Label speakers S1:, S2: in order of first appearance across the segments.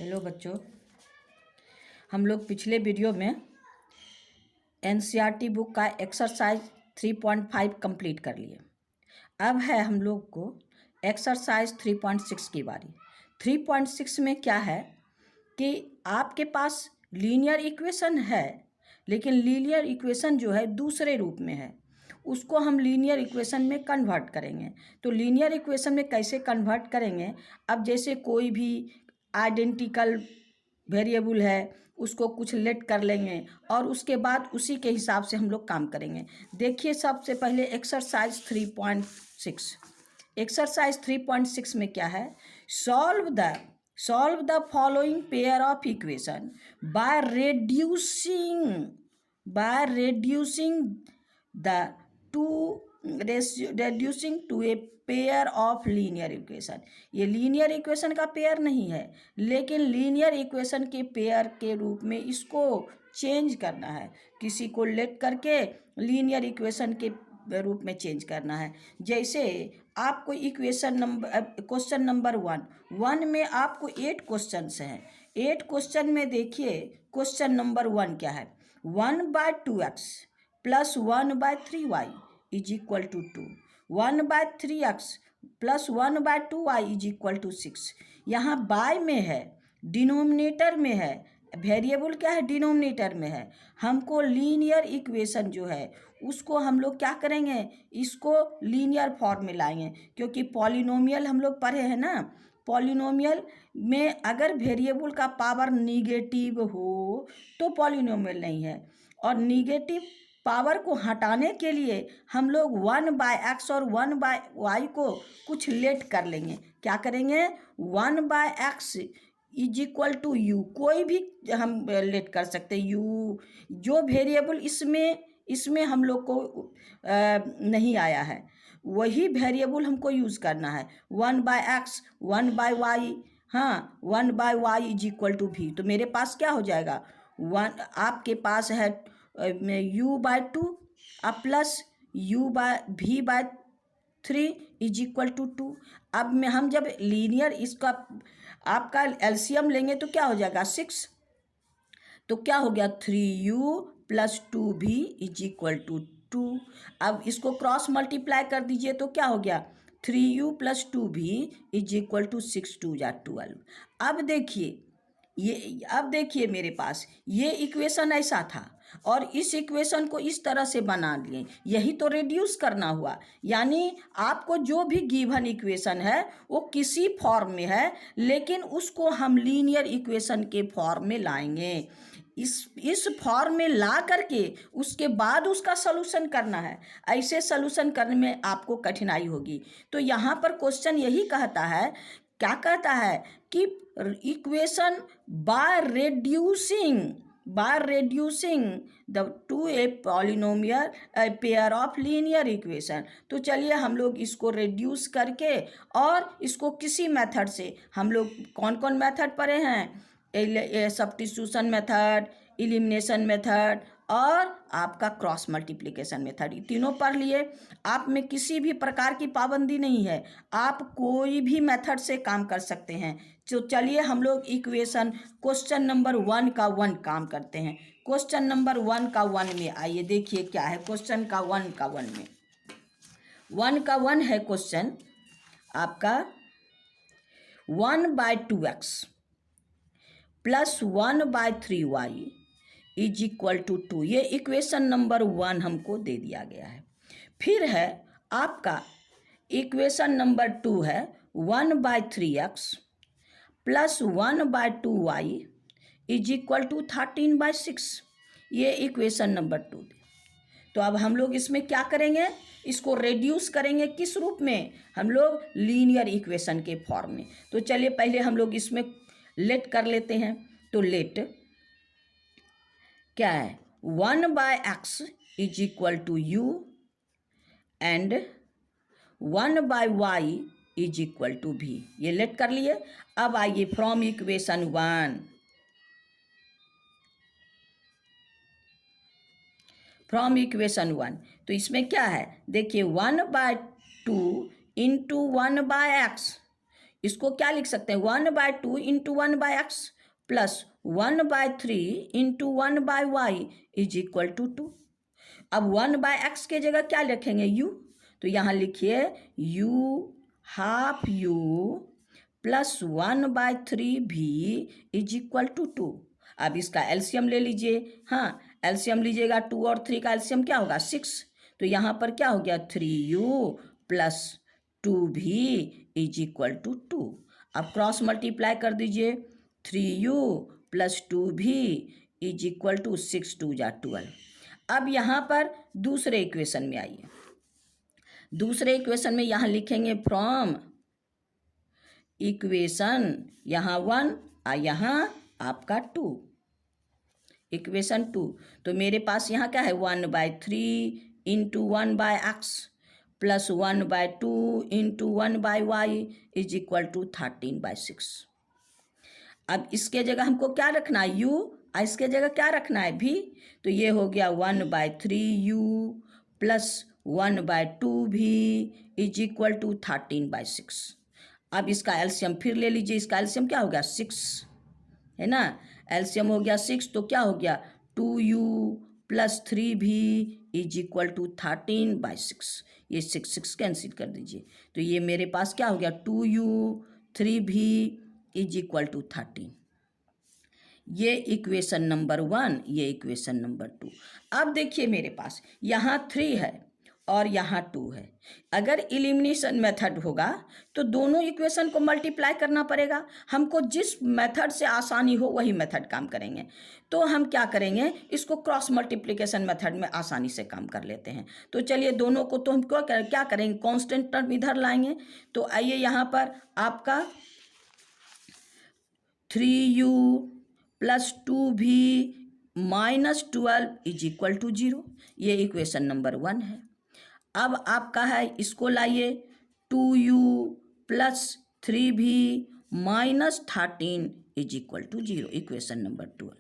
S1: Hello बच्चों, हम लोग पिछले वीडियो में एनसीईआरटी बुक का एक्सरसाइज 3.5 कंप्लीट कर लिए। अब है हम लोग को एक्सरसाइज 3.6 की बारी। 3.6 में क्या है कि आपके पास लीनियर इक्वेशन है, लेकिन लीनियर इक्वेशन जो है दूसरे रूप में है, उसको हम लीनियर इक्वेशन में कन्वर्ट करेंगे। तो लीनियर इक्वेशन में कैसे कन्वर्ट करेंगे? अब जैसे कोई भी आइडेंटिकल वेरिएबल है, उसको कुछ लेट कर लेंगे और उसके बाद उसी के हिसाब से हम लोग काम करेंगे। देखिए, सबसे पहले एक्सरसाइज 3.6। एक्सरसाइज 3.6 में क्या है? Solve the following pair of equation by reducing to a pair of linear equation. ये लीनियर इक्वेशन का पेयर नहीं है, लेकिन लीनियर इक्वेशन के पेयर के रूप में इसको चेंज करना है। किसी को लेट करके लीनियर इक्वेशन के रूप में चेंज करना है। जैसे आपको क्वेश्चन नंबर 1 में आपको 8 क्वेश्चंस हैं। 8 क्वेश्चन में देखिए क्वेश्चन नंबर 1 क्या है? 1/2x plus 1/3y is equal to 2। 1/3x plus 1/2y is equal to 6। यहाँ बाय में है, डिनोमिनेटर में है। वेरिएबल क्या है? डिनोमिनेटर में है। हमको लीनियर इक्वेशन जो है उसको हम लोग क्या करेंगे? इसको लीनियर फॉर्म में लाएंगे, क्योंकि पॉलिनोमियल हम लोग पढ़े हैं ना। पॉलिनोमियल में अगर वेरिएबल का पावर निगेटिव हो तो पॉलिनोमियल नहीं है, और निगेटिव पावर को हटाने के लिए हम लोग 1/x और 1/y को कुछ लेट कर लेंगे। क्या करेंगे? 1/x is equal to you, कोई भी हम लेट कर सकते हैं। यू जो वेरिएबल इसमें हम लोग को नहीं आया है, वही वेरिएबल हमको यूज़ करना है। 1/x 1/y, हाँ 1/y is equal to v। तो मेरे पास क्या हो जाएगा? आपके पास है u/2 plus v/3 is equal to 2। अब में हम जब लीनियर इसका आपका एलसीएम लेंगे तो क्या हो जाएगा? 6। तो क्या हो गया? 3u plus 2v is equal to 2। अब इसको क्रॉस मल्टीप्लाई कर दीजिए तो क्या हो गया? 3u plus 2v is equal to 6 2 या 12। अब देखिए मेरे पास ये इक्वेशन ऐसा था और इस इक्वेशन को इस तरह से बना लिए। यही तो रिड्यूस करना हुआ। यानी आपको जो भी गिवन इक्वेशन है वो किसी फॉर्म में है, लेकिन उसको हम लीनियर इक्वेशन के फॉर्म में लाएंगे। इस फॉर्म में ला करके उसके बाद उसका सलूशन करना है। ऐसे सलूशन करने में आपको कठिनाई होगी। तो यहाँ पर क्वेश्चन यही कहता है, क्या कहता है कि equation by reducing to a polynomial pair of linear equation. तो चलिए हम लोग इसको रिड्यूस करके और इसको किसी मेथड से, हम लोग कौन कौन मेथड पढ़े हैं? सब्स्टिट्यूशन मेथड, एलिमिनेशन मेथड और आपका क्रॉस मल्टीप्लिकेशन मेथड, तीनों पढ़ लिए। आप में किसी भी प्रकार की पाबंदी नहीं है, आप कोई भी मेथड से काम कर सकते हैं। तो चलिए हम लोग इक्वेशन क्वेश्चन नंबर 1 का 1 काम करते हैं। क्वेश्चन नंबर 1 का 1 में आइए देखिए क्या है। क्वेश्चन का 1 का 1 में 1 का 1 है क्वेश्चन आपका 1/2x plus 1/3y is equal to 2। ये इक्वेशन नंबर 1 हमको दे दिया गया है। फिर है आपका इक्वेशन नंबर 2 है 1/3x plus 1/2y is equal to 13/6। ये इक्वेशन नंबर 2। तो अब हम लोग इसमें क्या करेंगे? इसको रेड्यूस करेंगे। किस रूप में? हम लोग लीनियर इक्वेशन के फॉर्म में। तो चलिए पहले हम लोग इसमें लेट कर लेते हैं। तो लेट क्या है? 1/x is equal to u and 1/y is equal to v। ये लेट कर लिए। अब आइए फ्रॉम इक्वेशन 1, फ्रॉम इक्वेशन 1। तो इसमें क्या है? देखिए 1/2 इंटू 1/x, इसको क्या लिख सकते हैं, 1/2 into 1/x plus 1/3 into 1/y is equal to 2। अब 1/x के जगह क्या लिखेंगे, u, तो यहाँ लिखिए u हाफ u प्लस 1/3 भी इज इक्वल टू 2। अब इसका एलसीएम ले लीजिए, हाँ एलसीएम लीजिएगा, 2 और 3 का एलसीएम क्या होगा 6, तो यहाँ पर क्या हो गया 3u प्लस 2 भी इज इक्वल टू 2। अब क्रॉस मल्टीप्लाई कर दीजिए, 3u प्लस 2 भी इज इक्वल टू 6 2 जा 12। अब यहाँ पर दूसरे इक्वेशन में आइए, दूसरे इक्वेशन में यहाँ लिखेंगे फ्रॉम इक्वेशन, यहाँ 1 और यहाँ आपका 2, इक्वेशन 2, तो मेरे पास यहाँ क्या है 1/3 into 1/x plus 1/2 into 1/y is equal to 13/6। अब इसके जगह हमको क्या रखना है u, और इसके जगह क्या रखना है v, तो ये हो गया 1/3 u प्लस 1/2 भी इज इक्वल टू 13/6। अब इसका एलसीएम फिर ले लीजिए, इसका एलसीएम क्या हो गया 6 है ना, एलसीएम हो गया 6, तो क्या हो गया 2u प्लस 3 भी इज इक्वल टू 13/6। ये 6 कैंसिल कर दीजिए, तो ये मेरे पास क्या हो गया 2u 3 भी इज इक्वल टू 13। ये इक्वेशन नंबर 1, ये इक्वेशन नंबर 2। अब देखिए मेरे पास यहाँ 3 है और यहाँ 2 है। अगर एलिमिनेशन मेथड होगा तो दोनों इक्वेशन को मल्टीप्लाई करना पड़ेगा। हमको जिस मेथड से आसानी हो वही मेथड काम करेंगे। तो हम क्या करेंगे, इसको क्रॉस मल्टीप्लिकेशन मेथड में आसानी से काम कर लेते हैं। तो चलिए दोनों को तो हम क्या करेंगे, कांस्टेंट टर्म इधर लाएंगे। तो आइए यहाँ पर आपका 3u प्लस 2 भी माइनस 12 इज इक्वल टू 0, ये इक्वेशन नंबर 1 है। अब आपका है, इसको लाइए 2u प्लस 3 भी minus 13 is equal to 0, equation number 12।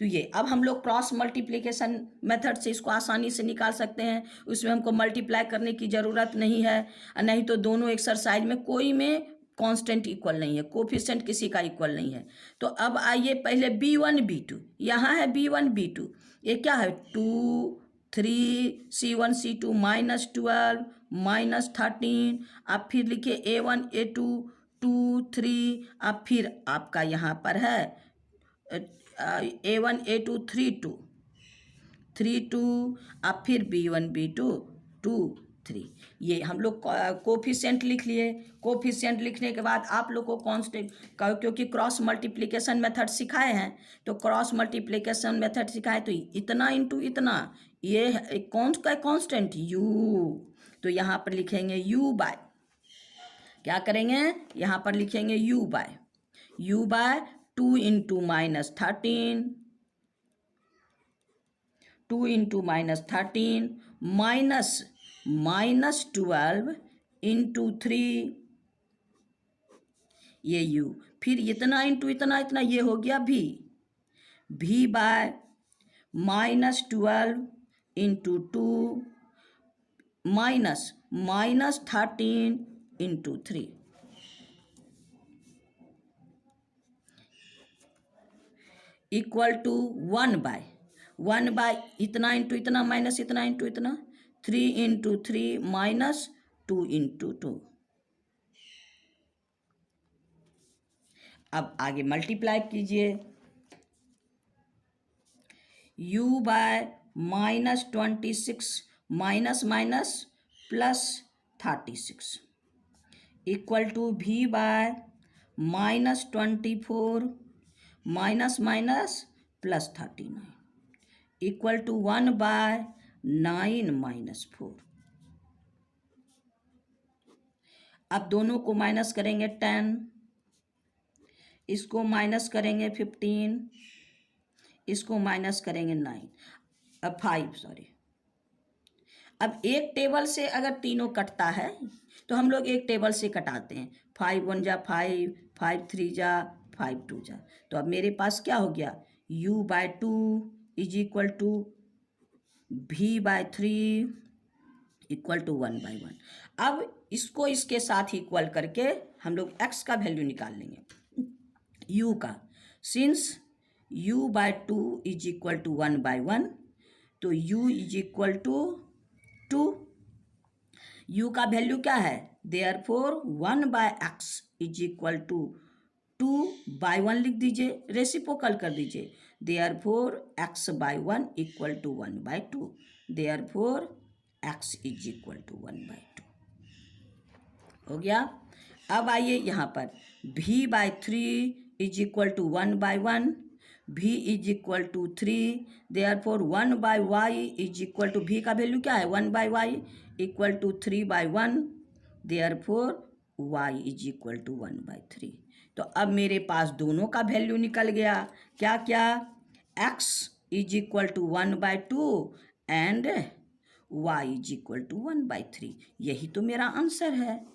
S1: तो ये अब हम लोग क्रॉस मल्टीप्लिकेशन मेथड से इसको आसानी से निकाल सकते हैं, उसमें हमको मल्टीप्लाई करने की ज़रूरत नहीं है। नहीं तो दोनों एक्सरसाइज में कोई में कांस्टेंट इक्वल नहीं है, कोफिशिएंट किसी का इक्वल नहीं है। तो अब आइए पहले b1 b2, यहाँ है b1 b2, ये क्या है 2 3 c1 c2 माइनस 12 माइनस 13। आप फिर लिखिए a1 a2 2 3, अब फिर आपका यहाँ पर है a1 a2 3 2 3 2, अब फिर b1 b2 2 3। ये हम लोग कोफिशिएंट लिख लिए। कोफिशिएंट लिखने के बाद आप लोग को कांस्टेंट, क्योंकि क्रॉस मल्टीप्लिकेशन मेथड सिखाए हैं, तो क्रॉस मल्टीप्लिकेशन मेथड सिखाए तो इतना इंटू इतना, ये कौन का कांस्टेंट u, तो यहाँ पर लिखेंगे u बाय, क्या करेंगे यहाँ पर लिखेंगे u by 2 into minus 13, 2 into minus 13 minus 12 into 3, ये u, फिर इतना इंटू इतना इतना, ये हो गया v by minus 12 into 2 minus 13 into 3 equal to 1 by इतना इंटू इतना माइनस इतना इंटू इतना, 3 इंटू 3 माइनस 2 इंटू 2। अब आगे मल्टीप्लाई कीजिए, u by minus 26 minus minus plus 36 equal to v by minus 24 minus minus plus 39 equal to 1 by 9 minus 4। अब दोनों को माइनस करेंगे 10, इसको माइनस करेंगे 15, इसको माइनस करेंगे 9, अब 5 सॉरी। अब एक टेबल से अगर तीनों कटता है तो हम लोग एक टेबल से कटाते हैं, 5 1 जा 5, 5 3 जा 5 2 जा। तो अब मेरे पास क्या हो गया u by 2 is equal to v by 3 equal to 1 by 1। अब इसको इसके साथ इक्वल करके हम लोग x का वैल्यू निकाल लेंगे u का। Since u by 2 is equal to 1/1, तो u is equal to 2। u का वैल्यू क्या है, therefore 1/x is equal to 2/1 लिख दीजिए, रेसिप्रोकल कर दीजिए। Therefore x/1 equal to 1/2, therefore x is equal to 1/2 हो गया। अब आइए यहाँ पर v/3 is equal to 1/1, v is equal to 3, therefore 1/y is equal to, v का वैल्यू क्या है 1/y equal to 3/1, therefore y is equal to 1/3। तो अब मेरे पास दोनों का वैल्यू निकल गया। क्या क्या, x is equal to 1/2 and y is equal to 1/3। यही तो मेरा आंसर है।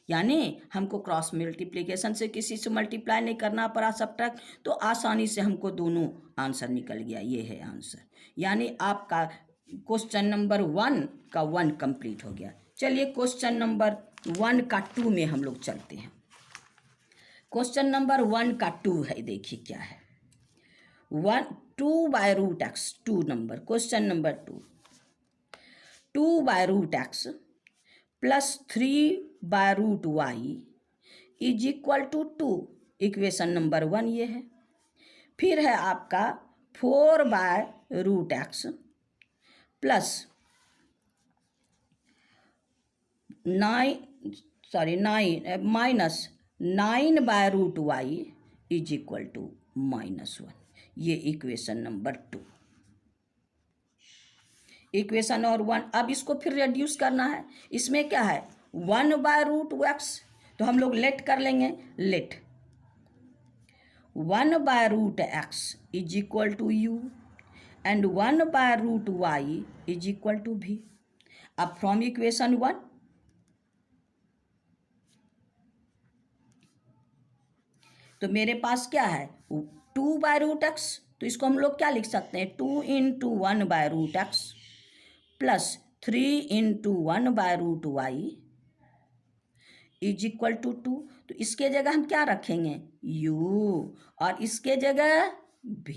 S1: यानी हमको क्रॉस मल्टीप्लिकेशन से किसी से मल्टीप्लाई नहीं करना पड़ा सब्ट्रैक्ट, तो आसानी से हमको दोनों आंसर निकल गया। ये है आंसर। यानी आपका क्वेश्चन नंबर 1 का 1 कंप्लीट हो गया। चलिए क्वेश्चन नंबर 1 का 2 में हम लोग चलते हैं। क्वेश्चन नंबर 1 का 2 है, देखिए क्या है। 2/√x, 2 number, question number 2, 2/√x plus 3/√y is equal to 2, equation number 1 ये है। फिर है आपका 4/√x plus 9 minus 9/√y is equal to -1, ये इक्वेशन नंबर 2। इक्वेशन और 1, अब इसको फिर रेड्यूस करना है। इसमें क्या है 1/√x, तो हम लोग लेट कर लेंगे, let 1/√x is equal to u and 1/√y is equal to v। अब फ्रॉम इक्वेशन 1, तो मेरे पास क्या है 2/√x, तो इसको हम लोग क्या लिख सकते हैं 2 × 1/√x plus 3 × 1/√y is equal to 2। तो इसके जगह हम क्या रखेंगे u और इसके जगह v।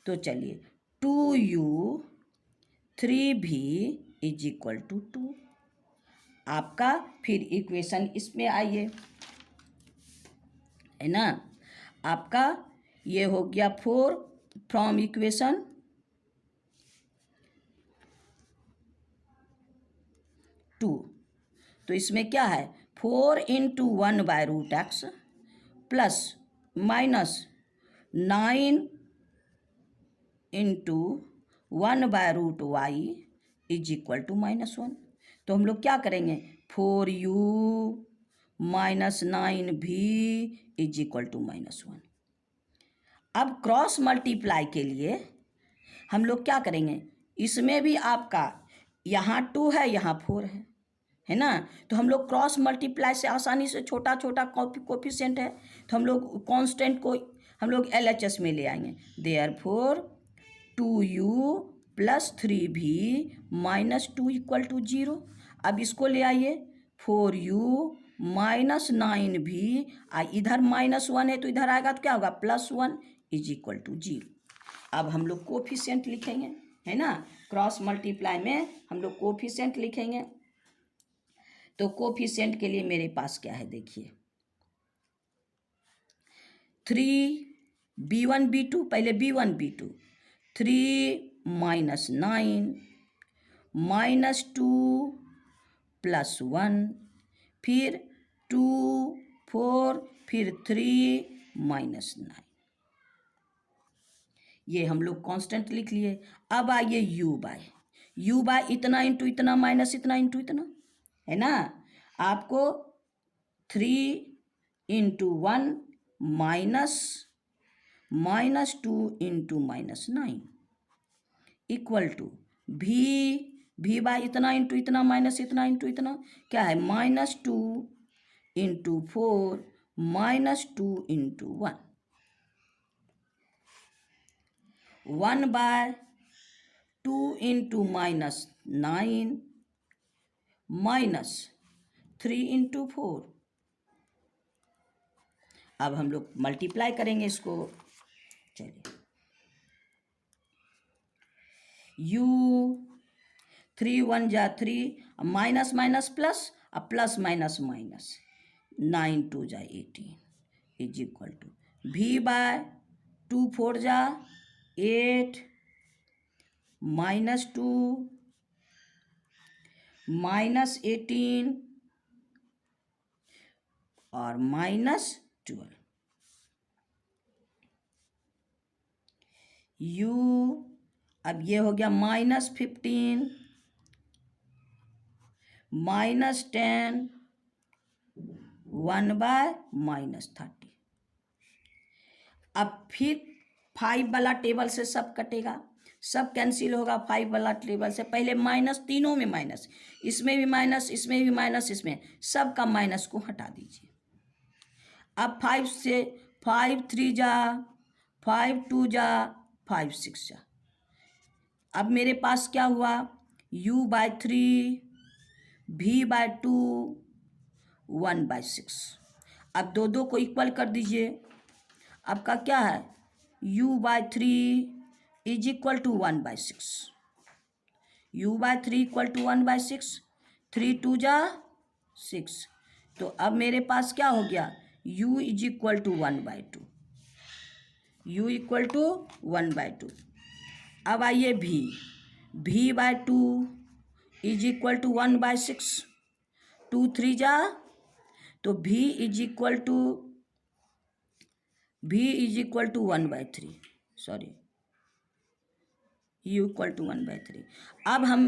S1: तो चलिए 2u 3v is equal to 2 आपका। फिर इक्वेशन इसमें आइए, है ना, आपका ये हो गया 4 फ्रॉम इक्वेशन 2। तो इसमें क्या है 4 × 1/√x plus minus 9 × 1/√y is equal to -1। तो हम लोग क्या करेंगे 4u minus 9v is equal to -1। अब क्रॉस मल्टीप्लाई के लिए हम लोग क्या करेंगे, इसमें भी आपका यहाँ 2 है, यहाँ 4 है ना। तो हम लोग क्रॉस मल्टीप्लाई से आसानी से, छोटा छोटा कोफिशिएंट है, तो हम लोग कांस्टेंट को हम लोग LHS में ले आएंगे। Therefore 2u plus 3v minus 2 equal to 0। अब इसको ले आइए 4u माइनस 9v, इधर -1 है तो इधर आएगा तो क्या होगा +1 इज इक्वल टू 0। अब हम लोग कोफिशिएंट लिखेंगे, है ना, क्रॉस मल्टीप्लाई में हम लोग कोफिशिएंट लिखेंगे। तो कोफिशिएंट के लिए मेरे पास क्या है देखिए 3b1 b2, पहले b1 b2, 3 minus 9 minus 2 plus 1, फिर 2 4, फिर 3 माइनस 9, ये हम लोग कांस्टेंट लिख लिए। अब आइए u बाय इतना इंटू इतना माइनस इतना इंटू इतना, है ना। आपको 3 × 1 minus 2 × -9 equal to v by इतना इंटू इतना माइनस इतना इंटू इतना, क्या है -2 × 4 -2 × 1, 1/2 × -9 -3 × 4 अब हम लोग मल्टीप्लाई करेंगे इसको। चलिए, u 3 1 जा 3, माइनस माइनस प्लस, अब प्लस माइनस माइनस, 9 2 जा 18 is equal to v by 2 4 जा 8 माइनस 2 माइनस 18 और माइनस 12 u, अब ये हो गया माइनस 15 माइनस 10 1 बाय माइनस 30। अब फिर 5 वाला टेबल से सब कटेगा, सब कैंसिल होगा 5 वाला टेबल से। पहले माइनस, तीनों में माइनस, इसमें भी माइनस, इसमें भी माइनस, इसमें सब का माइनस को हटा दीजिए। अब 5 से 5 3 जा 5 2 जा 5 6 जा। अब मेरे पास क्या हुआ, u by 3 v by 2 1 by 6। अब दो दो को इक्वल कर दीजिए। आपका क्या है, u by 3 is equal to 1 by 6, u by 3 equal to 1 by 6, 3 2 जा 6। तो अब मेरे पास क्या हो गया, u is equal to 1 by 2, u equal to 1 by 2। अब आइए v by 2 is equal to 1 by 6, 2 3 जा, तो v is equal to 1 by 3, sorry u equal to 1 by 3। अब हम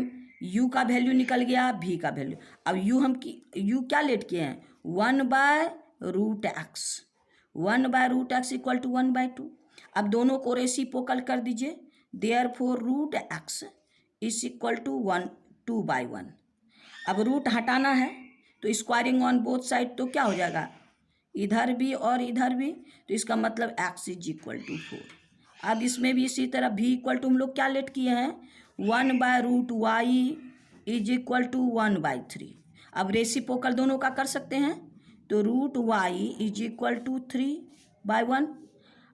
S1: u का वैल्यू निकल गया, v का वैल्यू। अब u क्या लेट किए हैं, 1 by root x, 1 by root x equal to 1 by 2। अब दोनों को रेसिप्रोकल कर दीजिए, therefore root x is equal to 2 by 1। अब रूट हटाना है तो स्क्वायरिंग ऑन बोथ साइड, तो क्या हो जाएगा, इधर भी और इधर भी, तो इसका मतलब x इज इक्वल टू 4। अब इसमें भी इसी तरह v इक्वल टू हम लोग क्या लेट किए हैं, 1 by root y is equal to 1 by 3। अब रेसिप्रोकल दोनों का कर सकते हैं, तो root y is equal to 3 by 1।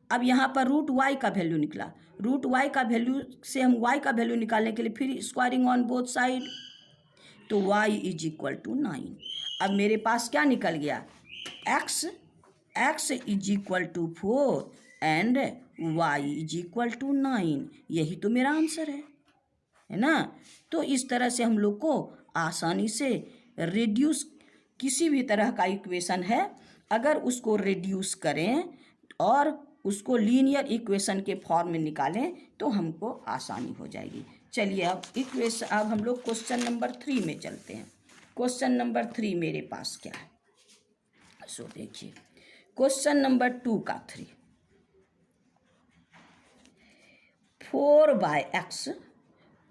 S1: अब यहाँ पर रूट y का वैल्यू निकला, रूट y का वैल्यू से हम y का वैल्यू निकालने के लिए फिर स्क्वायरिंग ऑन बोथ साइड, तो y इज इक्वल टू 9। अब मेरे पास क्या निकल गया, x is equal to 4 and y is equal to 9। यही तो मेरा आंसर है ना। तो इस तरह से हम लोग को आसानी से रिड्यूस, किसी भी तरह का इक्वेशन है, अगर उसको रिड्यूस करें और उसको लीनियर इक्वेशन के फॉर्म में निकालें तो हमको आसानी हो जाएगी। चलिए अब हम लोग क्वेश्चन नंबर 3 में चलते हैं। क्वेश्चन नंबर 3 मेरे पास क्या है, सो देखिए क्वेश्चन नंबर 2 का 3, 4 by x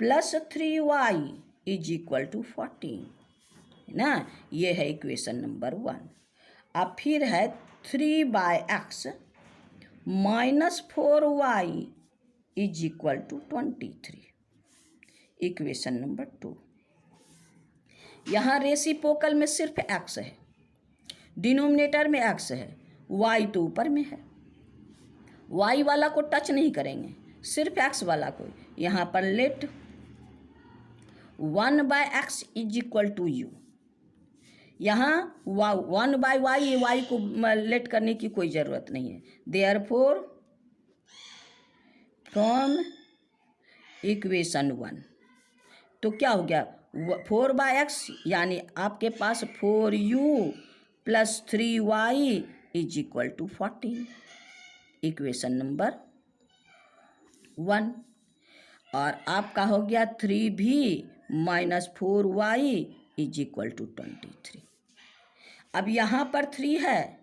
S1: plus 3y is equal to 14, है ना। ये है इक्वेशन नंबर 1। अब फिर है 3 by x minus 4y is equal to 23, equation number 2। यहाँ रेसिप्रोकल में सिर्फ x है, डिनोमिनेटर में x है, y तो ऊपर में है, y वाला को टच नहीं करेंगे, सिर्फ x वाला को। यहाँ पर let 1 by x is equal to u, यहाँ 1 बाय y को लेट करने की कोई ज़रूरत नहीं है। देयरफॉर फ्रॉम इक्वेशन 1, तो क्या हो गया, 4 बाय एक्स यानी आपके पास 4u plus 3y is equal to 14, equation number 1। और आपका हो गया 3v minus 4y is equal to 23। अब यहाँ पर 3 है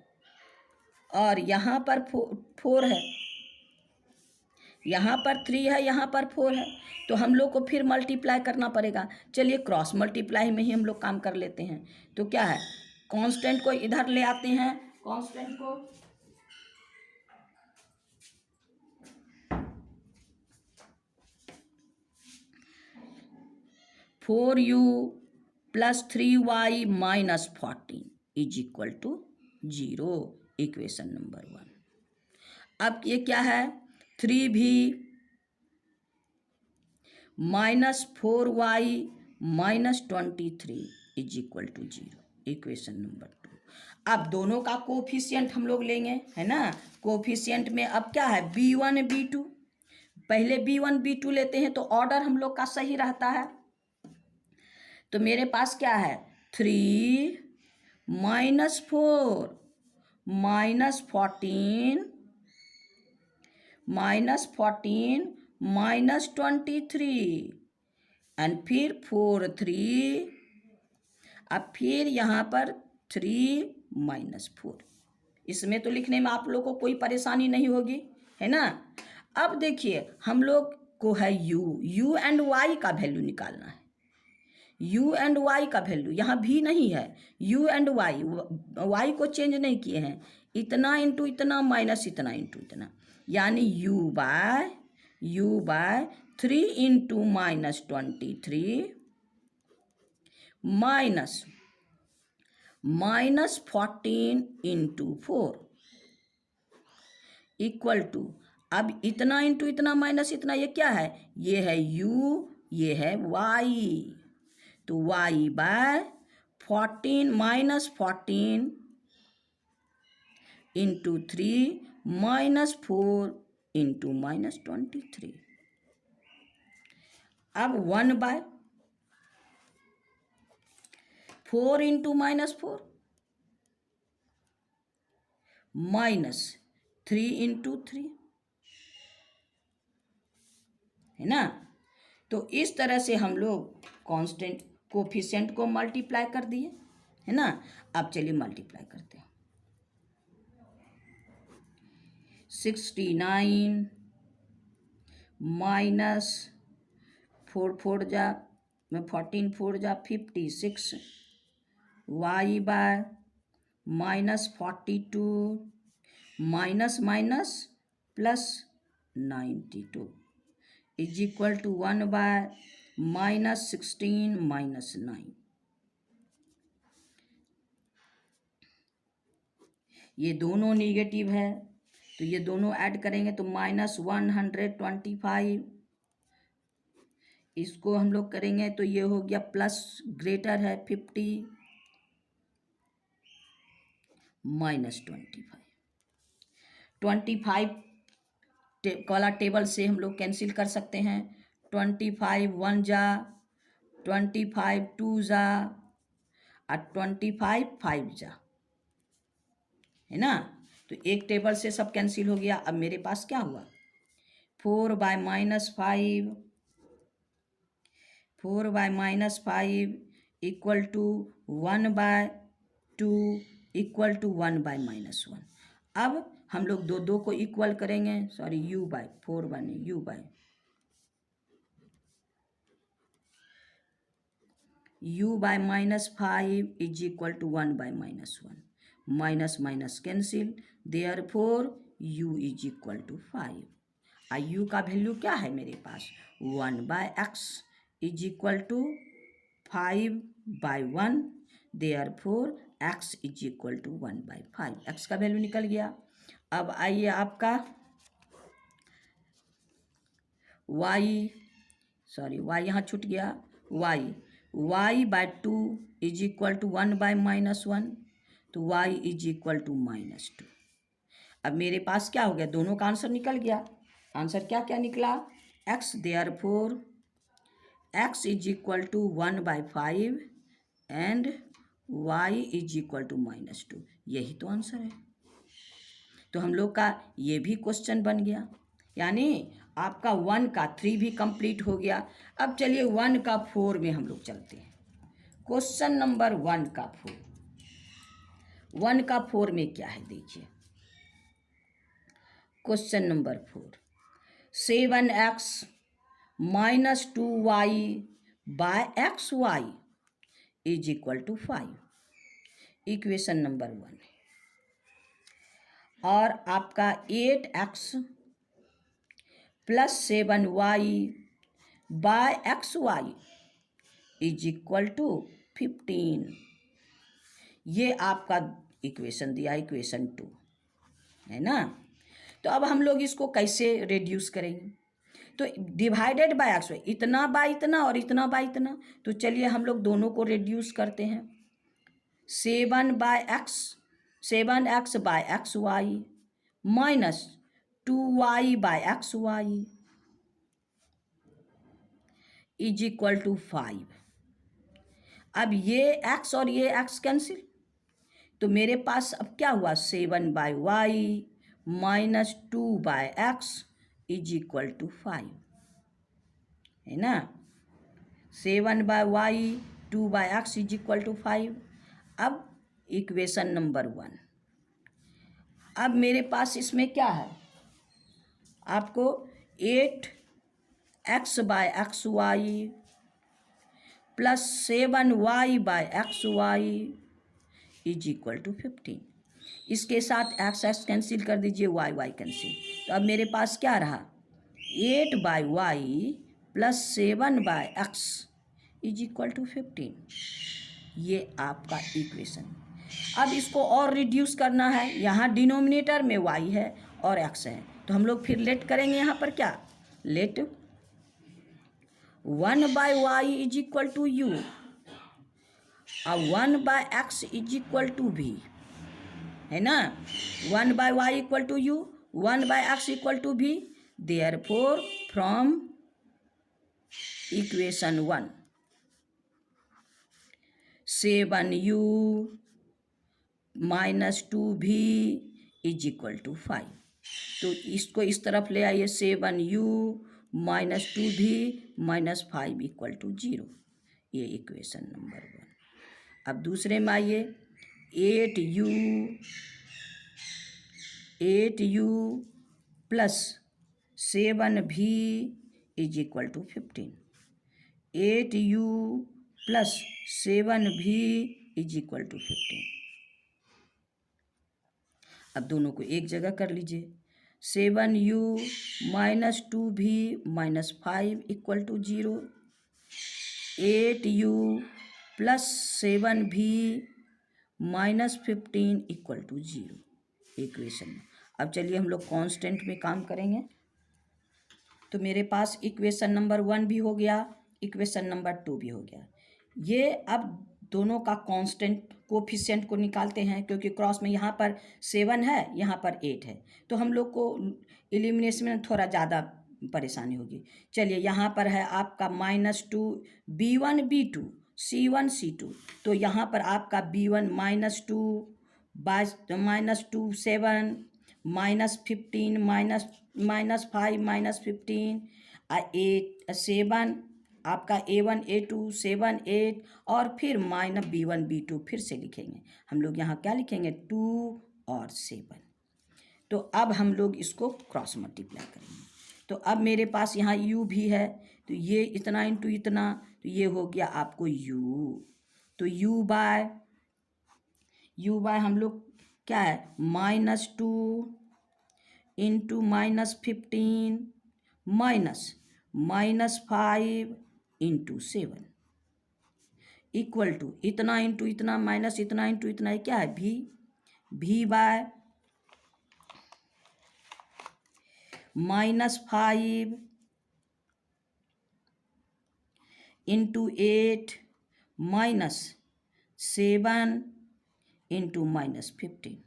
S1: और यहाँ पर 4 है, यहाँ पर 3 है, यहाँ पर 4 है, तो हम लोग को फिर मल्टीप्लाई करना पड़ेगा। चलिए क्रॉस मल्टीप्लाई में ही हम लोग काम कर लेते हैं। तो क्या है, कांस्टेंट को इधर ले आते हैं, कांस्टेंट को 4u plus 3y minus 14 is equal to 0, equation number 1। अब ये क्या है, 3v minus 4y minus 23 is equal to 0, equation number 2। अब दोनों का कोफिशिएंट हम लोग लेंगे, है ना। कोफिशिएंट में अब क्या है, b1 b2, पहले b1 b2 लेते हैं तो ऑर्डर हम लोग का सही रहता है। तो मेरे पास क्या है, 3 माइनस 4 माइनस 14 माइनस 23 एंड फिर 4 3, अब फिर यहाँ पर 3 माइनस 4। इसमें तो लिखने में आप लोग को कोई परेशानी नहीं होगी, है ना। अब देखिए हम लोग को है u एंड y का वैल्यू निकालना है। u एंड y का वैल्यू यहाँ भी नहीं है, u एंड y को चेंज नहीं किए हैं, इतना इंटू इतना माइनस इतना इंटू इतना, यानी u by 3 into minus 23 minus 14 into 4 equal to, अब इतना इंटू इतना माइनस इतना, ये क्या है, ये है u, ये है y, तो y by 14 minus 14 into 3 minus 4 into minus 23। अब 1 by 4 into minus 4 minus 3 into 3, है ना। तो इस तरह से हम लोग कांस्टेंट कोफिशिएंट को मल्टीप्लाई कर दिए, है ना। अब चलिए मल्टीप्लाई करते हैं। 69 माइनस 4 4 जा में 14 4 जा 56 y by minus 42 minus minus plus 92 is equal to 1 by minus 16 minus 9। ये दोनों निगेटिव है तो ये दोनों ऐड करेंगे तो माइनस 125, इसको हम लोग करेंगे तो ये हो गया प्लस ग्रेटर है 50 माइनस 25 वाला टेबल से हम लोग कैंसिल कर सकते हैं। 25 1 जा 25 2 जा और 25 5 जा, है ना। तो एक टेबल से सब कैंसिल हो गया। अब मेरे पास क्या हुआ, 4 by minus 5 equal to 1 by 2 equal to 1 by minus 1। अब हम लोग दो को इक्वल करेंगे, सॉरी u बाय 4 बाय नहीं, u by minus 5 is equal to 1 by minus 1, minus minus cancel, therefore u is equal to 5। u का value क्या है मेरे पास, 1 by x is equal to 5 by 1, therefore x is equal to 1 by 5, x का value निकल गया। अब आइए आपका y यहाँ छूट गया, y by 2 is equal to 1 by minus 1, तो y is equal to minus 2। अब मेरे पास क्या हो गया, दोनों का आंसर निकल गया। आंसर क्या क्या निकला, x, therefore x is equal to 1 by 5 and y is equal to minus 2, यही तो आंसर है। तो हम लोग का ये भी क्वेश्चन बन गया, यानी आपका 1 का 3 भी कंप्लीट हो गया। अब चलिए 1 का 4 में हम लोग चलते हैं। क्वेश्चन नंबर 1 का 4 में क्या है देखिए। Question number 4, 7x minus 2y by xy is equal to 5, equation number 1। और आपका 8x plus 7y by xy is equal to 15, ये आपका इक्वेशन दिया, इक्वेशन 2। है ना। तो अब हम लोग इसको कैसे रिड्यूस करेंगे, तो डिवाइडेड बाय एक्स, इतना बाय इतना और इतना बाय इतना, तो चलिए हम लोग दोनों को रिड्यूस करते हैं। 7x by x y minus 2y by x y is equal to 5। अब ये x और ये x कैंसिल, तो मेरे पास अब क्या हुआ, 7 by y minus 2 by x is equal to 5, है ना। 7 by y 2 by x is equal to 5। अब इक्वेशन नंबर 1, अब मेरे पास इसमें क्या है, आपको 8x by x y plus 7y by x y is equal to 15। इसके साथ x कैंसिल कर दीजिए, y कैंसिल, तो अब मेरे पास क्या रहा, 8 by y plus 7 by x is equal to 15। ये आपका इक्वेशन। अब इसको और रिड्यूस करना है, यहाँ डिनोमिनेटर में y है और x है, तो हम लोग फिर लेट करेंगे यहाँ पर क्या, let 1 by Y is equal to U और 1 by x is equal to V, है ना। 1 by Y equal to U, 1 by X equal to V, therefore from equation 1 7u minus 2v is equal to 5। तो इसको इस तरफ ले आइए, 7u minus 2v minus 5 equal to 0, ये equation number 1। अब दूसरे में आइए, 8u plus 7v is equal to 15, 8u plus 7v is equal to 15। अब दोनों को एक जगह कर लीजिए, 7u minus 2v minus 5 equal to 0, 8u plus 7v minus 15 equal to 0 equation. अब चलिए हम लोग कांस्टेंट में काम करेंगे, तो मेरे पास इक्वेशन नंबर 1 भी हो गया, इक्वेशन नंबर 2 भी हो गया। ये अब दोनों का कांस्टेंट कोफिशिएंट को निकालते हैं, क्योंकि क्रॉस में यहाँ पर 7 है, यहाँ पर 8 है, तो हम लोग को एलिमिनेशन में थोड़ा ज़्यादा परेशानी होगी। चलिए यहाँ पर है आपका -2 b1 b2 c1 c2, तो यहाँ पर आपका b1 -2 -2 7 -15 -5 -15 8 7 आपका a1 a2 7 8 और फिर -b1 b2 फिर से लिखेंगे हम लोग, यहाँ क्या लिखेंगे 2 और 7। तो अब हम लोग इसको क्रॉस मल्टीप्लाई करेंगे, तो अब मेरे पास यहाँ u भी है, तो ये इतना इंटू इतना, तो ये हो गया आपको u, तो u बाय हम लोग क्या है, -2 इंटू -15 -5 इंटू 7 इक्वल टू इतना इंटू इतना माइनस इतना इंटू इतना, क्या है v by -5 into 8 -7 into -15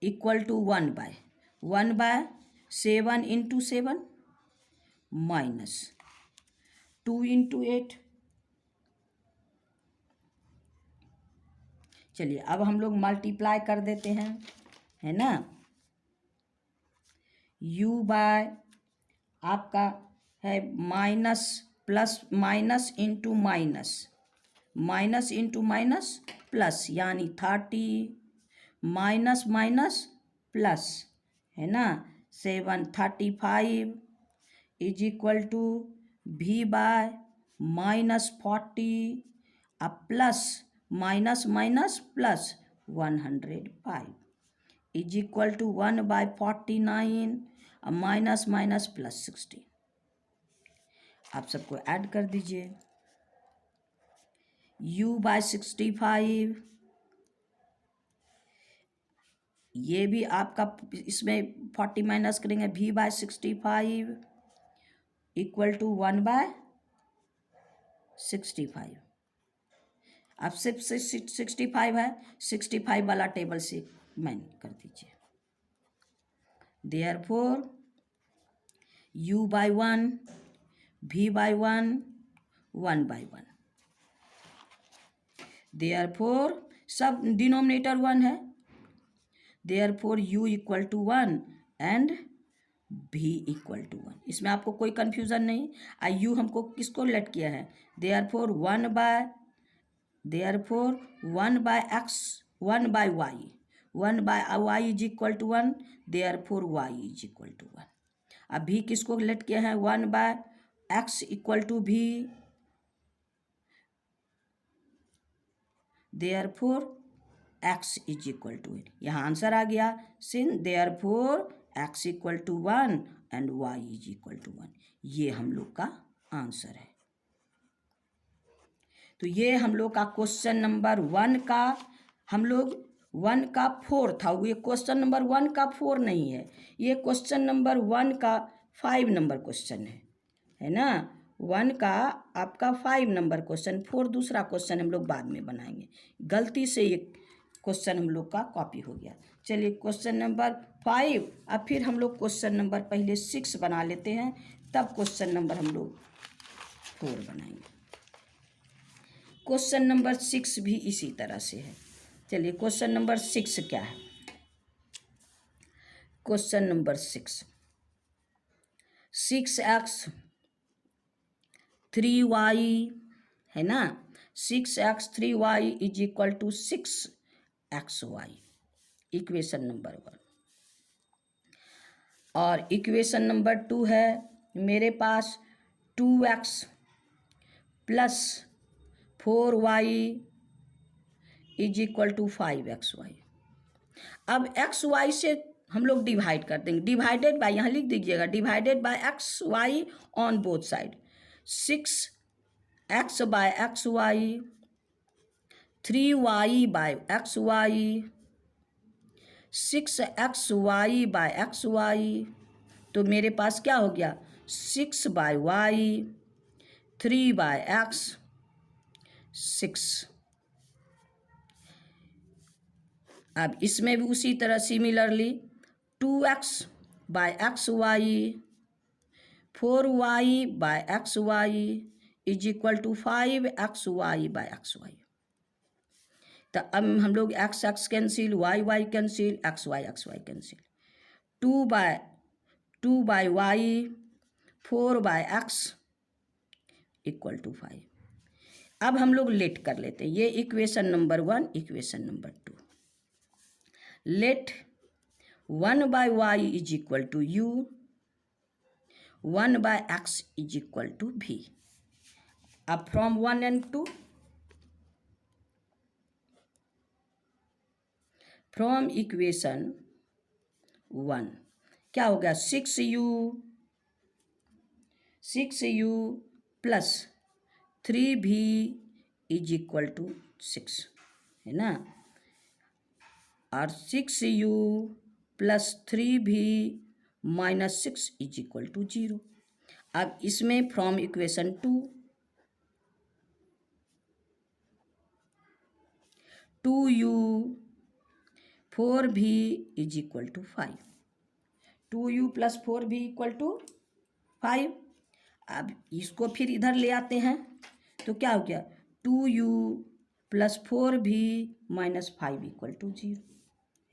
S1: equal to 1 by 7 into 7 -2 into 8। चलिए अब हम लोग मल्टीप्लाई कर देते हैं, है ना। u बाय आपका है minus plus minus into minus plus, यानी 30 माइनस माइनस प्लस, है ना, 735 is equal to v by -40 अब plus minus minus plus 105 is equal to 1 by 49 अब माइनस माइनस प्लस 16। आप सबको ऐड कर दीजिए, u बाय 65 ये भी आपका इसमें 40 माइनस करेंगे, v/65 इक्वल टू 1/65। अब सिर्फ 65 है, 65 वाला टेबल से मैन कर दीजिए। Therefore u/1 v/1 1/1। देयरफॉर सब डिनोमिनेटर 1 है, therefore u equal to 1 and v equal to 1। इसमें आपको कोई कंफ्यूजन नहीं। u हमको किसको लेट किया है, therefore 1/x 1/y 1/y is equal to 1, therefore y is equal to 1। अब v किसको लेट किया है, 1/x equal to v, therefore x is equal to 8। यहाँ आंसर आ गया, since therefore x equal to 1 and y is equal to 1। ये हम लोग का आंसर है। तो ये हम लोग का क्वेश्चन नंबर 1 का, हम लोग 1 का 4 था, ये क्वेश्चन नंबर 1 का 4 नहीं है, ये क्वेश्चन नंबर 1 का 5 नंबर क्वेश्चन है ना। 1 का आपका 5 नंबर क्वेश्चन, 4 दूसरा क्वेश्चन हम लोग बाद में बनाएंगे। गलती से ये क्वेश्चन हम लोग का कॉपी हो गया। चलिए क्वेश्चन नंबर 5, अब फिर हम लोग क्वेश्चन नंबर पहले 6 बना लेते हैं, तब क्वेश्चन नंबर हम लोग 4 बनाएंगे। क्वेश्चन नंबर 6 भी इसी तरह से है। चलिए क्वेश्चन नंबर 6 क्या है, क्वेश्चन नंबर 6x 3y है ना, 6x 3y is equal to 6xy, equation number 1। और इक्वेशन नंबर 2 है मेरे पास 2x plus 4y is equal to 5xy। अब xy से हम लोग डिवाइड कर देंगे, डिवाइडेड बाय, यहाँ लिख दीजिएगा, divided by xy on both side. 6x by xy, 3y by xy, 6xy by xy, तो मेरे पास क्या हो गया, 6 बाय y, 3 बाय x, 6। अब इसमें भी उसी तरह similarly 2x by xy, 4y by xy is equal to 5xy by xy। तो अब हम लोग x cancel, y cancel, xy cancel, 2 by y, 4 by x equal to 5। अब हम लोग लेट कर लेते हैं, ये equation number 1, equation number 2। Let 1 by y is equal to u, 1 by x is equal to v। अब फ्रॉम 1 and 2, फ्रॉम इक्वेशन 1 क्या हो गया, 6u plus 3v is equal to 6 है ना, और 6u plus 3v minus 6 is equal to 0। अब इसमें from equation 2, 2u 4v is equal to 5, 2u plus 4v equal to 5। अब इसको फिर इधर ले आते हैं, तो क्या हो गया, 2u plus 4v minus 5 equal to 0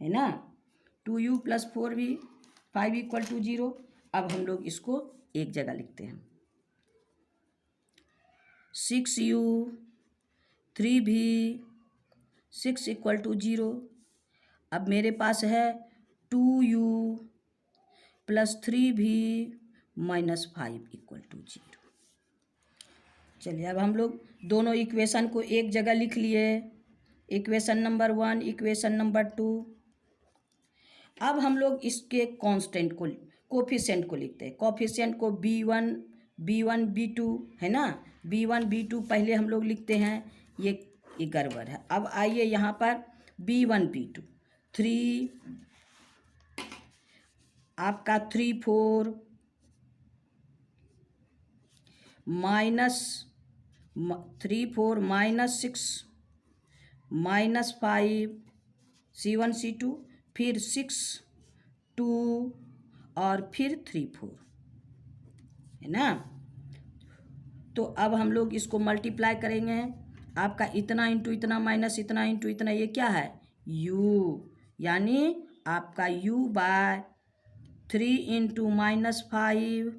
S1: है ना, 2u plus 4v 5 equal to 0। अब हम लोग इसको एक जगह लिखते हैं, 6u 3v 6 इक्वल टू 0। अब मेरे पास है 2u plus 3v minus 5 equal to 0। चलिए अब हम लोग दोनों इक्वेशन को एक जगह लिख लिए, इक्वेशन नंबर 1, इक्वेशन नंबर 2। अब हम लोग इसके कांस्टेंट को, कोफिशिएंट को लिखते हैं। कोफिशिएंट को b1 b2 है ना, b1 b2 पहले हम लोग लिखते हैं, ये गड़बड़ है। अब आइए यहाँ पर b1 b2, 3 आपका 3 4 माइनस 6 -5 C1 C2, फिर 6 2 और फिर 3 4, है ना। तो अब हम लोग इसको मल्टीप्लाई करेंगे। आपका इतना इंटू इतना माइनस इतना इंटू इतना, ये क्या है u, यानी आपका u by 3 into -5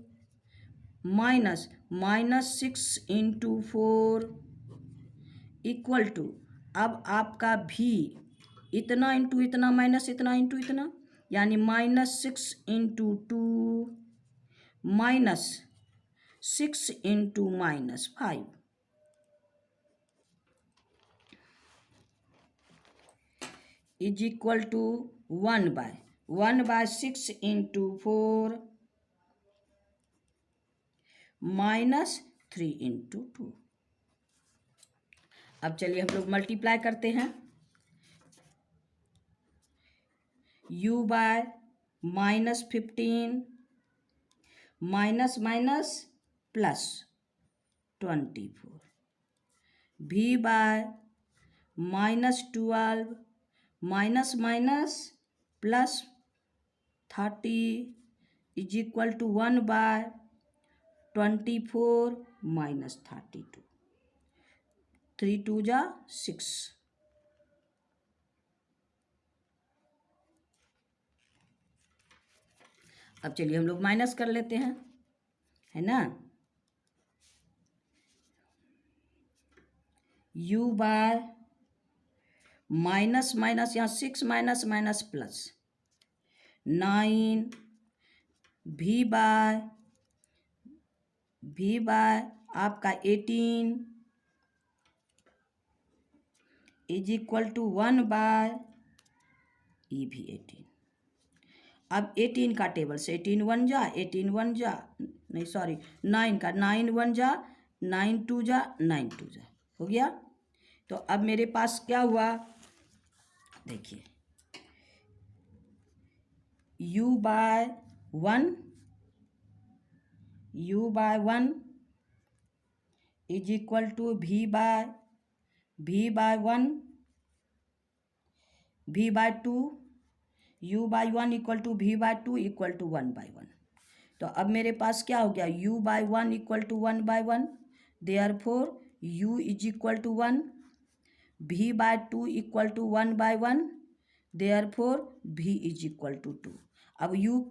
S1: -6 into 4 equal to, अब आपका v इतना इंटू इतना माइनस इतना इंटू इतना, यानी -6 into 2 -6 into -5 is equal to 1/6 into 4 -3 into 2। अब चलिए हम लोग मल्टीप्लाई करते हैं। u by -15 minus minus plus 24, v by -12 minus minus plus 30 is equal to 1/24 -32, 3 2 जा 6। अब चलिए हम लोग माइनस कर लेते हैं, है ना। u बाय माइनस माइनस यहाँ 6 minus minus plus 9, v by आपका 18 इज इक्वल टू 1/, ये भी 18। अब 18 का टेबल से 18 1 जा 18 1 जा, नहीं सॉरी 9 का 9 1 जा 9 2 जा 9 2 जा, हो गया। तो अब मेरे पास क्या हुआ, देखिए u by 1 is equal to v by 1 v by 2, u by 1 equal to v by 2 equal to 1/1। तो अब मेरे पास क्या हो गया, u by 1 equal to 1/1, therefore u is equal to 1, v by 2 equal to 1/1, therefore v is equal to 2। अब u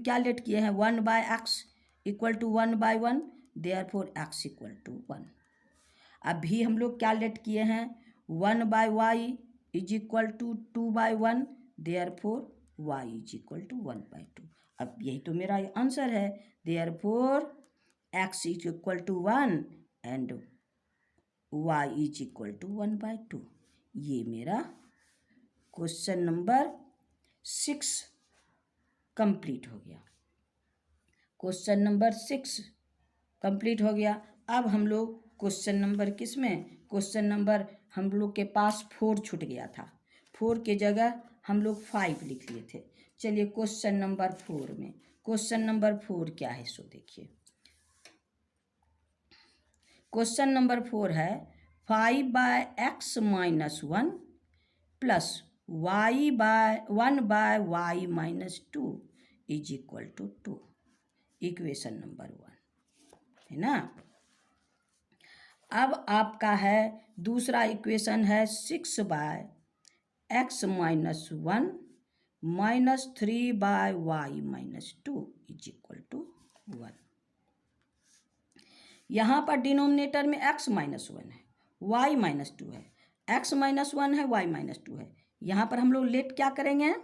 S1: क्या let किए हैं, 1/x equal to 1/1, therefore x equal to 1। अब भी हम लोग क्या लेट किए हैं, 1/y is equal to 2/1, therefore y is equal to 1/2। अब यही तो मेरा आंसर है, therefore x is equal to 1 and y is equal to 1/2। ये मेरा क्वेश्चन नंबर 6 कंप्लीट हो गया। क्वेश्चन नंबर 6 कंप्लीट हो गया। अब हम लोग क्वेश्चन नंबर किस में, क्वेश्चन नंबर हम लोग के पास 4 छूट गया था, 4 के जगह हम लोग 5 लिख लिए थे। चलिए क्वेश्चन नंबर 4 में, क्वेश्चन नंबर 4 क्या है सो देखिए। क्वेश्चन नंबर 4 है 5/x - 1 plus 1/y - 2 is equal to 2, equation number 1, है ना। अब आपका है दूसरा इक्वेशन है 6/x - 1 minus 3/y - 2 is equal to 1। यहाँ पर डिनोमिनेटर में x - 1 है, y - 2 है, x - 1 है, y - 2 है। यहाँ पर हम लोग लेट क्या करेंगे,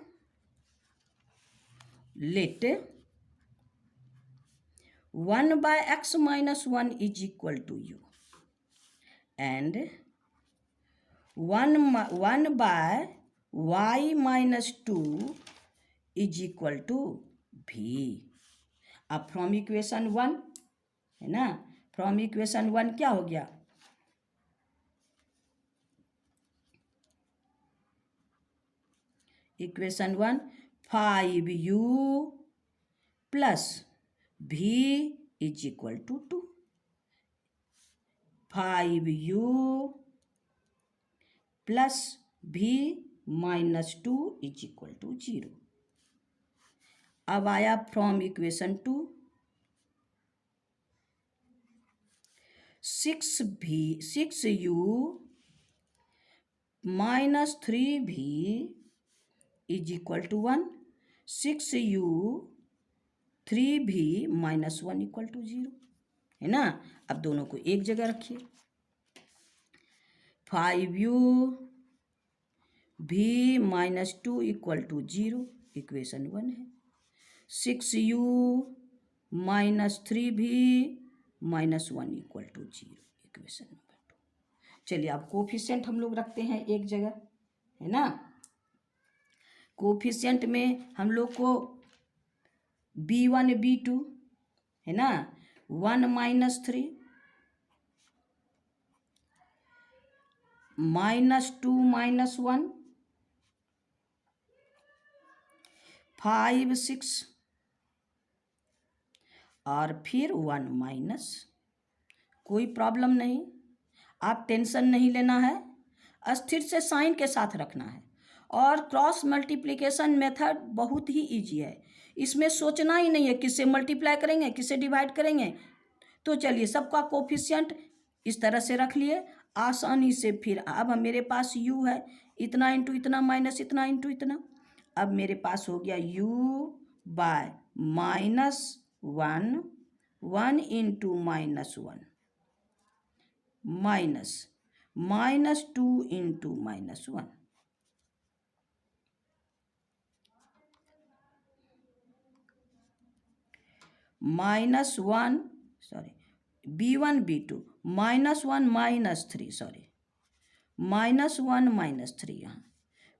S1: let 1/x - 1 is equal to u and 1/y - 2 is equal to v। अब फ्रॉम इक्वेशन 1, है ना, फ्रॉम इक्वेशन 1 क्या हो गया, equation 1 5u plus v is equal to 2। 5u plus v minus 2 is equal to 0। अब आया फ्रॉम equation 2, 6u minus 3v is equal to 1। 6u 3v minus 1 equal to 0 है ना। अब दोनों को एक जगह रखिए। 5u v minus 2 equal to 0 equation 1 है। 6u minus 3v minus 1 equal to 0 equation number 2। चलिए अब कोफिशिएंट हम लोग रखते हैं एक जगह, है ना। कोफिशिएंट में हम लोग को b1 b2 है ना, 1 माइनस 3 माइनस 2 माइनस 1 5 6 और फिर 1 माइनस। कोई प्रॉब्लम नहीं, आप टेंशन नहीं लेना है, स्थिर से साइन के साथ रखना है। और क्रॉस मल्टीप्लिकेशन मेथड बहुत ही इजी है, इसमें सोचना ही नहीं है किससे मल्टीप्लाई करेंगे किससे डिवाइड करेंगे। तो चलिए सबका कोफिशिएंट इस तरह से रख लिए आसानी से। फिर अब मेरे पास u है, इतना इंटू इतना माइनस इतना इंटू इतना। अब मेरे पास हो गया u by minus 1 1 into minus 1 minus minus 2 into minus 1 minus 1 sorry b1 b2 minus 1 minus 3 sorry minus 1 minus 3 यहाँ,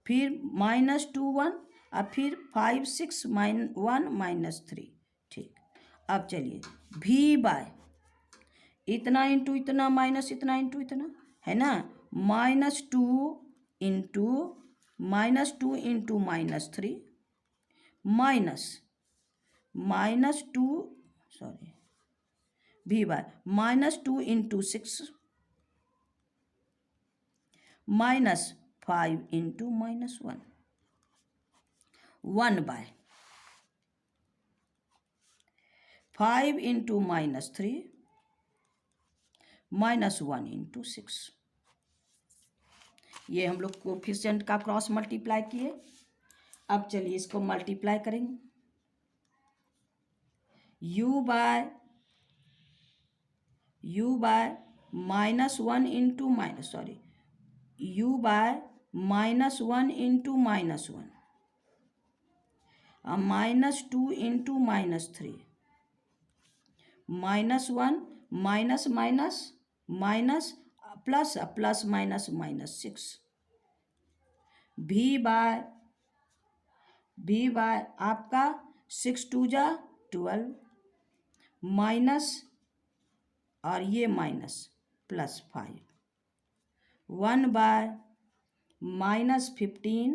S1: फिर माइनस 2 1 और फिर 5 6 1 माइनस 3। ठीक, अब चलिए v बाय इतना इंटू इतना माइनस इतना इंटू इतना है ना, minus 2 into minus 2 into minus 3 minus minus 2 sorry v by minus 2 into 6 minus 5 into minus 1 1 by 5 into minus 3 minus 1 into 6। ये हम लोग कोफिशिएंट का क्रॉस मल्टीप्लाई किए। अब चलिए इसको मल्टीप्लाई करेंगे। u by minus 1 into minus sorry u by minus 1 into minus 1 minus 2 into minus 3 minus 1 minus minus minus plus plus minus minus 6 v by आपका 6 2 जा 12 माइनस और ये माइनस प्लस 5 1 बाय माइनस 15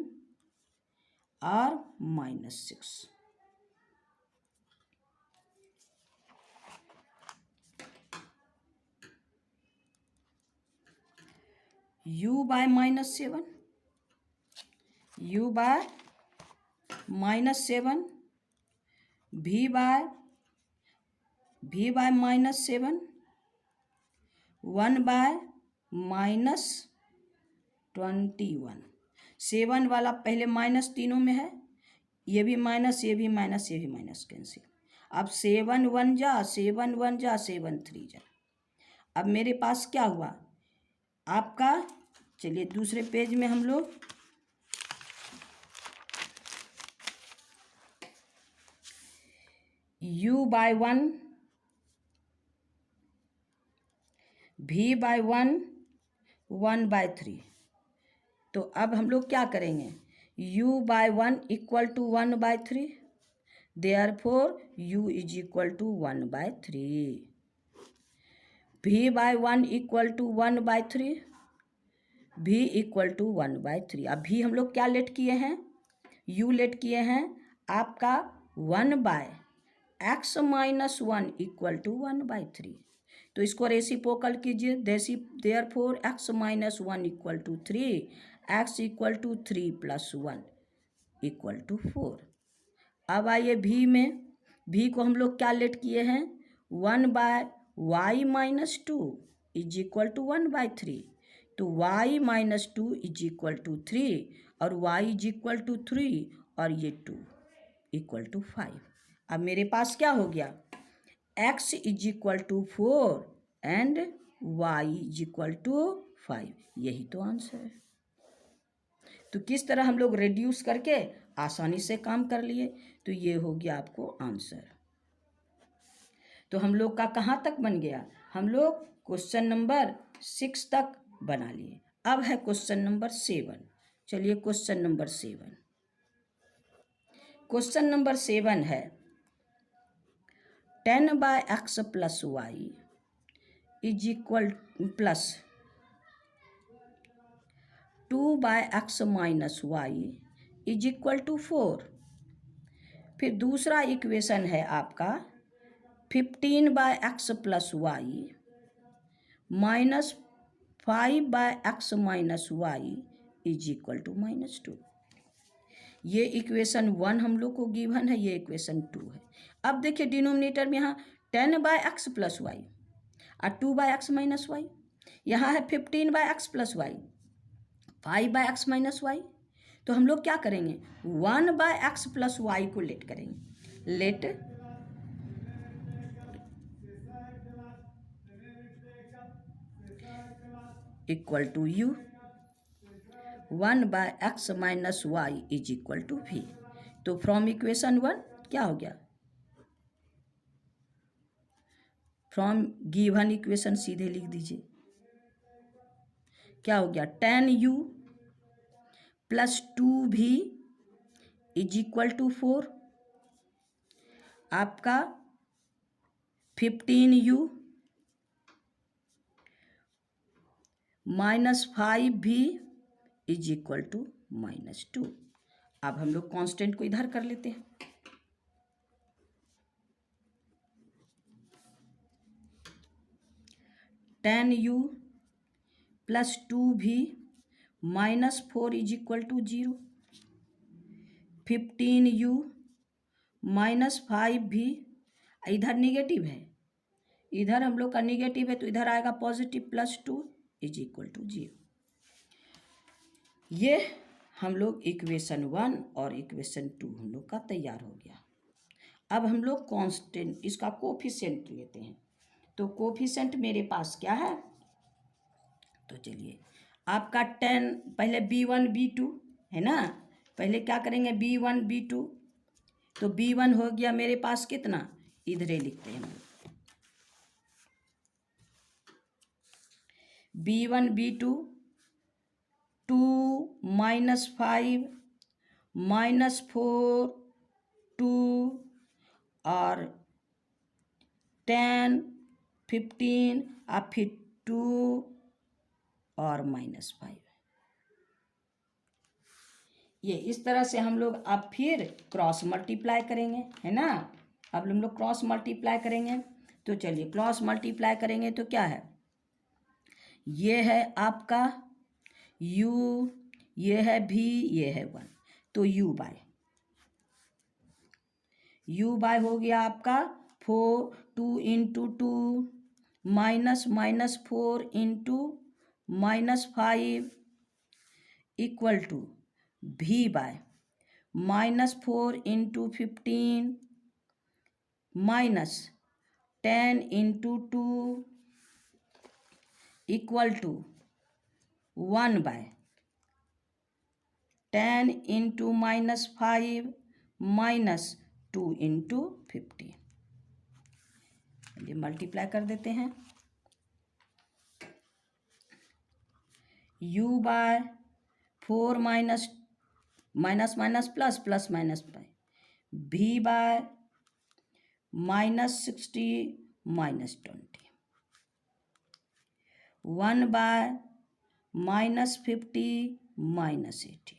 S1: और minus 6। u by minus 7 u by minus 7 v by minus 7 1 by minus 21। 7 वाला पहले minus तीनों में है, ये भी माइनस ये भी माइनस ये भी माइनस कैंसिल। अब 7 1 जा 7 1 जा 7 3 जा। अब मेरे पास क्या हुआ आपका, चलिए दूसरे पेज में हम लोग u by 1 v by 1 1 by 3। तो अब हम लोग क्या करेंगे, u by 1 equal to 1 by 3, therefore u is equal to 1 by 3। v by 1 equal to 1 by 3 v equal to 1 by 3। अब भी हम लोग क्या लेट किए हैं, u लेट किए हैं आपका 1/x माइनस 1 इक्वल टू 1/3। तो इसको रेसिप्रोकल कीजिए। Therefore x minus 1 equal to 3, x equal to 3 plus 1 equal to 4। अब आइए भी में, भी को हम लोग क्या लेट किए हैं, 1/y minus 2 is equal to 1/3। तो y minus 2 is equal to 3 और y इज इक्वल टू 3 और ये 2 इक्वल टू 5। अब मेरे पास क्या हो गया, x is equal to 4 and y is equal to 5। यही तो आंसर है। तो किस तरह हम लोग रिड्यूस करके आसानी से काम कर लिए। तो ये हो गया आपको आंसर। तो हम लोग का कहाँ तक बन गया, हम लोग क्वेश्चन नंबर 6 तक बना लिए। अब है क्वेश्चन नंबर 7। चलिए क्वेश्चन नंबर 7। क्वेश्चन नंबर 7 है 10/x plus y is equal plus 2/x minus y is equal to 4। फिर दूसरा इक्वेशन है आपका 15/x plus y minus 5/x minus y is equal to -2। ये इक्वेशन 1 हम लोग को गिवन है, ये इक्वेशन 2 है। अब देखिए डिनोमिनेटर में यहाँ 10/x प्लस वाई और 2/x माइनस वाई, यहाँ है 15/x plus Y, 5/x minus Y. तो हम लोग क्या करेंगे, 1/x प्लस वाई को लेट करेंगे। Let equal to u, 1/x minus y is equal to v। तो फ्रॉम इक्वेशन 1 क्या हो गया, फ्रॉम गिवन इक्वेशन सीधे लिख दीजिए। क्या हो गया, 10u plus 2v is equal to 4। आपका 15u minus 5v is equal to -2। अब हम लोग कांस्टेंट को इधर कर लेते हैं। (10u plus 2v minus 4 is equal to 0। 15u minus 5v, इधर निगेटिव है, इधर हम लोग का निगेटिव है तो इधर आएगा पॉजिटिव, +2 इज इक्वल टू 0। ये हम लोग इक्वेशन 1 और इक्वेशन 2 हम लोग का तैयार हो गया। अब हम लोग कांस्टेंट, इसका कोफिशिएंट लेते हैं। तो कोफिशिएंट मेरे पास क्या है, तो चलिए आपका 10, पहले b1 b2 है ना, पहले क्या करेंगे b1 b2। तो b1 हो गया मेरे पास कितना, इधर ही लिखते हैं हम लोग, b1 b2 2 -5 -4 2 और 10 15 और फिर 2 और -5। ये इस तरह से हम लोग अब फिर क्रॉस मल्टीप्लाई करेंगे, है ना। अब हम लोग क्रॉस मल्टीप्लाई करेंगे। तो चलिए क्रॉस मल्टीप्लाई करेंगे तो क्या है, ये है आपका u, ये है v, ये है 1। तो u बाय हो गया आपका 4 2 into 2 -4 into -5 equal to v by -4 into 15 -10 into 2 equal to 1 by 10 into -5 -2 into 15। ये मल्टीप्लाई कर देते हैं। u by 4 minus plus -5 v by -60 -20 1 by -50 -80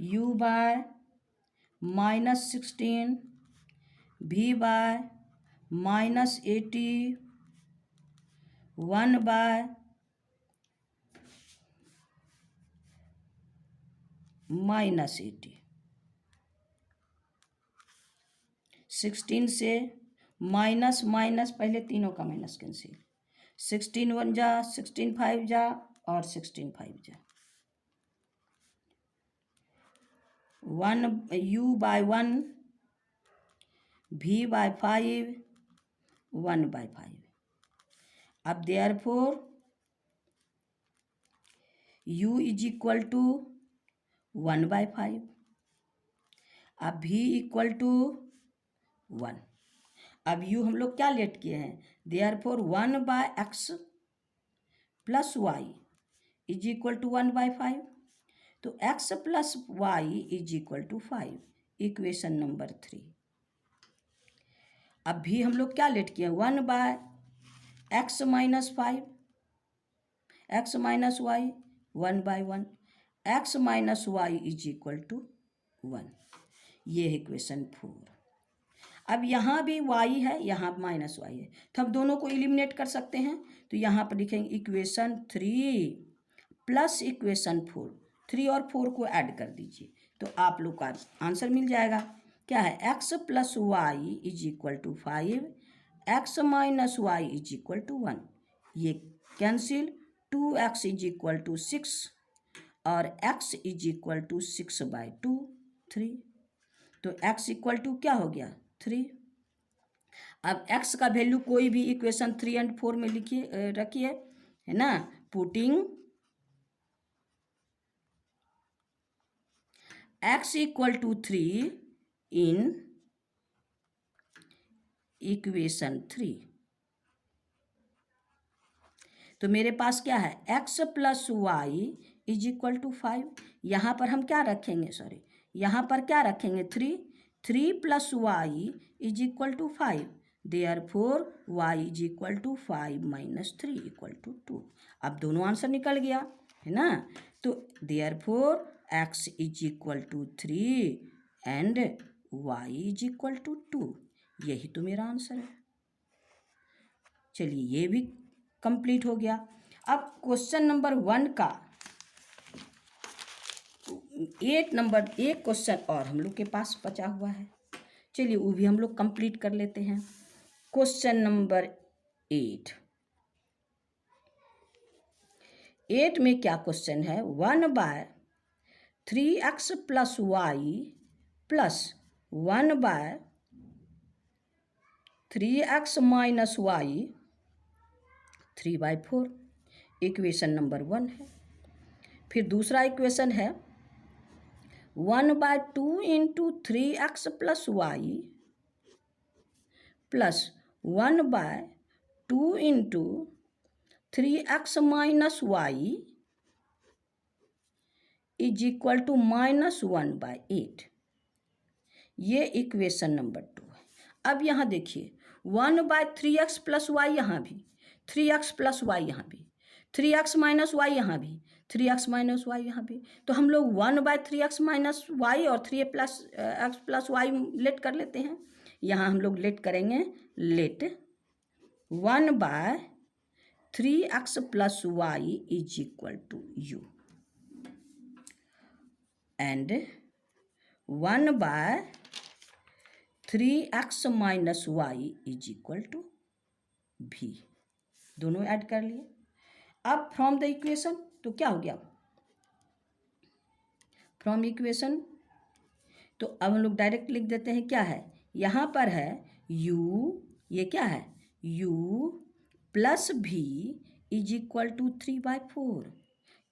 S1: u by -16, v by -80, 1 by -80, 16 से माइनस माइनस, पहले तीनों का माइनस कैंसिल, 16 1 जा, 16 5 जा और 16 5 जा, 1 u by 1, v by 5, 1 by 5। अब therefore u is equal to 1 by 5, अब v इक्वल टू 1। अब u हम लोग क्या लेट किए हैं, therefore 1 by x plus y is equal to 1 by 5, तो x plus y is equal to 5, equation number 3। अब भी हम लोग क्या लेट किए, 1 by x minus 5, x minus y 1 by 1, x minus y is equal to 1, ये है equation 4। अब यहाँ भी y है, यहाँ माइनस वाई है, तो हम दोनों को एलिमिनेट कर सकते हैं। तो यहाँ पर लिखेंगे इक्वेशन 3 प्लस इक्वेशन 4, 3 और 4 को ऐड कर दीजिए तो आप लोग का आंसर मिल जाएगा। क्या है, x plus y is equal to 5, x minus y is equal to 1, ये cancel, 2x is equal to 6 और x is equal to 6 by 2 3, तो x इक्वल टू क्या हो गया 3। अब x का वैल्यू कोई भी इक्वेशन 3 और 4 में लिखिए, रखिए, है ना, putting x equal to 3 in equation 3, तो मेरे पास क्या है, x plus y is equal to 5, यहाँ पर हम क्या रखेंगे, सॉरी यहाँ पर क्या रखेंगे 3, 3 plus y is equal to 5, therefore y is equal to 5 minus 3 equal to 2। अब दोनों आंसर निकल गया, है ना, तो therefore x is equal to 3 and y is equal to 2, यही तो मेरा आंसर है। चलिए ये भी कंप्लीट हो गया। अब क्वेश्चन नंबर 1 का 8 नंबर एक क्वेश्चन और हम लोग के पास बचा हुआ है, चलिए वो भी हम लोग कंप्लीट कर लेते हैं। क्वेश्चन नंबर 8 में क्या क्वेश्चन है, 1 by 3x plus y plus 1 by 3x minus y 3 by 4, equation number 1 है। फिर दूसरा इक्वेशन है 1 by 2 into 3x plus y plus 1 by 2 into 3x minus y is equal to -1 by 8, ये equation number 2 है। अब यहाँ देखिए 1 बाय 3x प्लस वाई, यहाँ भी 3x प्लस वाई, यहाँ भी 3x माइनस वाई, यहाँ भी 3x माइनस वाई, यहाँ भी, तो हम लोग 1 बाय 3x माइनस वाई और 3 plus x plus y let कर लेते हैं। यहाँ हम लोग लेट करेंगे, let 1 by 3x plus y is equal to u and 1 by 3x minus y is equal to v, दोनों ऐड कर लिए। अब फ्रॉम द इक्वेशन, तो क्या हो गया, फ्रॉम इक्वेशन, तो अब हम लोग डायरेक्ट लिख देते हैं, क्या है, यहाँ पर है u, ये क्या है u plus v is equal to 3/4,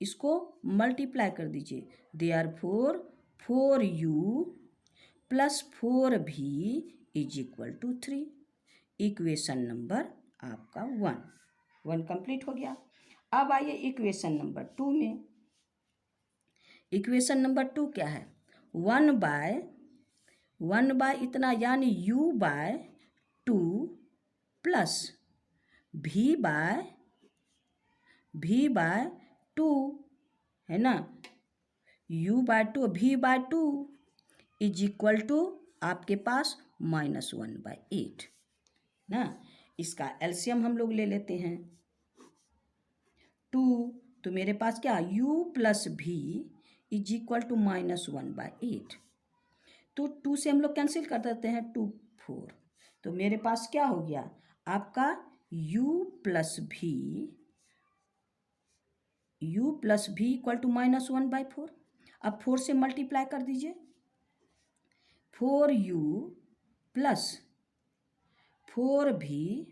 S1: इसको मल्टीप्लाई कर दीजिए, therefore 4u plus 4v is equal to 3, equation number आपका 1 कंप्लीट हो गया। अब आइए इक्वेशन नंबर 2 में। इक्वेशन नंबर 2 क्या है, 1 बाय इतना यानी u by 2 plus v by 2, है ना, v/2 इज इक्वल टू आपके पास -1/8 ना। इसका एलसीएम हम लोग ले लेते हैं 2, तो मेरे पास क्या u plus v is equal to -1/8। तो 2 से हम लोग कैंसिल कर देते हैं 2 4, तो मेरे पास क्या हो गया आपका u plus v equal to -1/4। अब 4 से मल्टीप्लाई कर दीजिए 4u plus 4v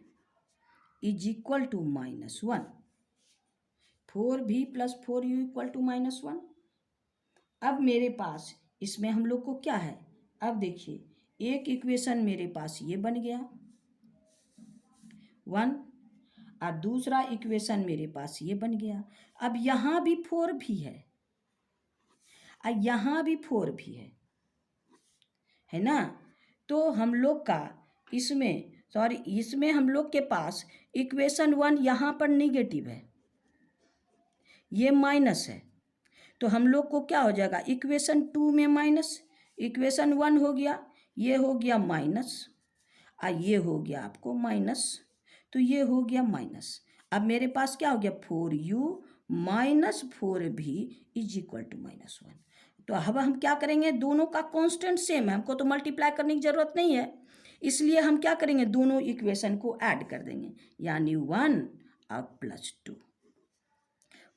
S1: is equal to -1। 4v plus 4u equal to -1। अब मेरे पास इसमें हम लोग को क्या है, अब देखिए एक इक्वेशन मेरे पास ये बन गया 1 और दूसरा इक्वेशन मेरे पास ये बन गया। अब यहाँ भी 4 भी है और यहाँ भी 4 भी है ना। तो हम लोग का इसमें हम लोग के पास इक्वेशन 1 यहाँ पर निगेटिव है, ये माइनस है, तो हम लोग को क्या हो जाएगा इक्वेशन 2 में माइनस, इक्वेशन 1 हो गया, ये हो गया माइनस और ये हो गया आपको माइनस, तो ये हो गया माइनस। अब मेरे पास क्या हो गया 4u minus 4v is equal to -1। तो अब हम क्या करेंगे, दोनों का कांस्टेंट सेम है, हमको तो मल्टीप्लाई करने की ज़रूरत नहीं है, इसलिए हम क्या करेंगे दोनों इक्वेशन को ऐड कर देंगे, यानी 1 और प्लस 2।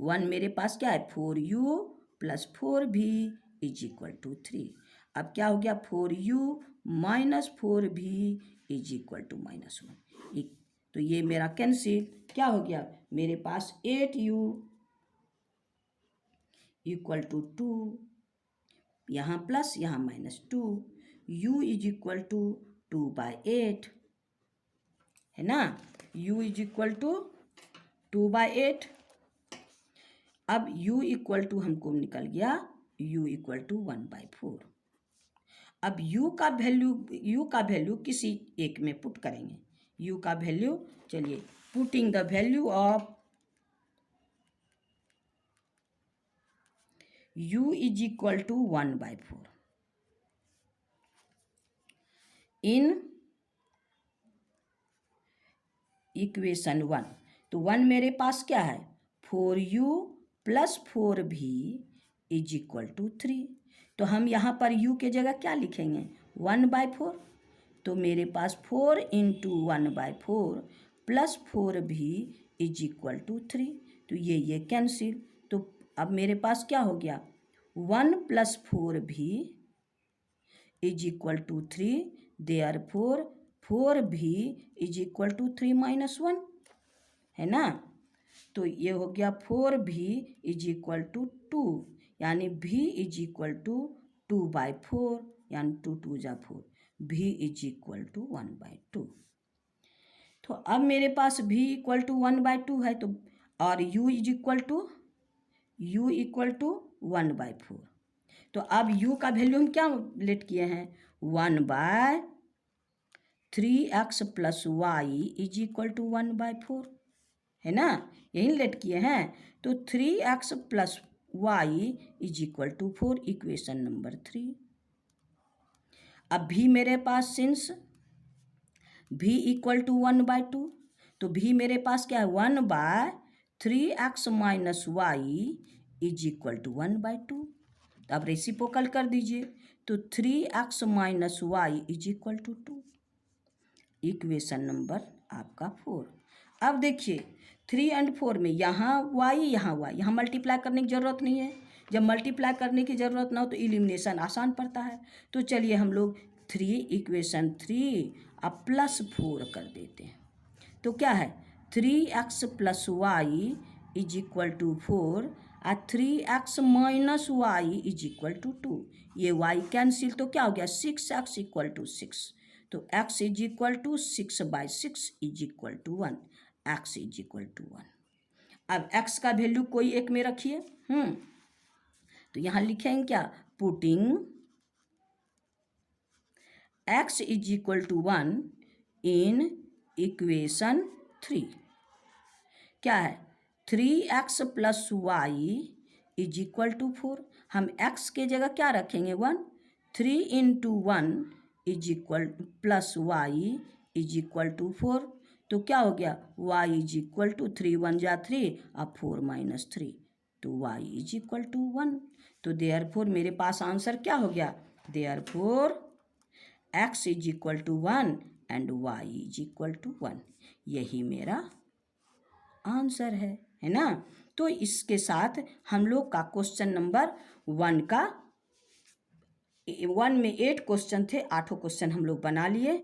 S1: 1 मेरे पास क्या है 4u plus 4v is equal to 3। अब क्या हो गया 4u minus 4v is equal to -1। तो ये मेरा कैंसिल, क्या हो गया मेरे पास 8u इक्वल टू 2, यहाँ प्लस यहाँ -2, u इज इक्वल टू 2/8 है ना, u इज इक्वल टू 2/8। अब u इक्वल टू हमको निकल गया u इक्वल टू 1/4। अब u का वैल्यू किसी एक में पुट करेंगे, u का वैल्यू, चलिए putting the value of u is equal to 1/4 in equation 1। तो 1 मेरे पास क्या है 4u plus 4v is equal to 3। तो हम यहाँ पर u के जगह क्या लिखेंगे 1/4, तो मेरे पास 4 into 1/4 plus 4v is equal to 3। तो ये कैंसिल, तो अब मेरे पास क्या हो गया 1 plus 4v is equal to 3, therefore 4v is equal to 3 - 1 है ना। तो ये हो गया 4v इज इक्वल टू 2, यानी v इज इक्वल टू 2/4, यानी 2 2 जा 4, v इज इक्वल टू 1/2। तो अब मेरे पास v इक्वल टू 1/2 है, तो और u इज इक्वल टू 1/4। तो अब u का वैल्यू हम क्या लेट किए हैं 1/3x plus y is equal to 1/4 है ना, यही लेट किए हैं। तो 3x plus y is equal to 4, equation number 3। अब भी मेरे पास सिंस v इक्वल टू 1/2, तो v मेरे पास क्या है 1/3x minus y is equal to 1/2। तो अब रेसिप्रोकल कर दीजिए, तो 3x minus y is equal to 2, equation number आपका 4। अब देखिए 3 और 4 में यहाँ y यहाँ मल्टीप्लाई करने की ज़रूरत नहीं है। जब मल्टीप्लाई करने की ज़रूरत ना हो तो इलिमिनेशन आसान पड़ता है। तो चलिए हम लोग इक्वेशन 3 अब प्लस 4 कर देते हैं। तो क्या है 3x plus y is equal to 4 और 3x minus y is equal to 2। ये y कैंसिल, तो क्या हो गया 6x इक्वल टू 6। तो x is equal to 6/6 is equal to 1, x is equal to 1। अब x का वैल्यू कोई एक में रखिए, तो यहाँ लिखेंगे क्या putting x is equal to 1 in equation 3। क्या है 3x plus y is equal to 4। हम x के जगह क्या रखेंगे 1। 3 into 1 is equal plus y is equal to 4। तो क्या हो गया y इज इक्वल टू 3 1 जा 3 अब 4 माइनस 3 तो y इज इक्वल टू 1। तो देयरफॉर मेरे पास आंसर क्या हो गया, therefore x is equal to 1 and y is equal to 1। यही मेरा आंसर है ना। तो इसके साथ हम लोग का क्वेश्चन नंबर 1 में 8 क्वेश्चन थे, 8 क्वेश्चन हम लोग बना लिए।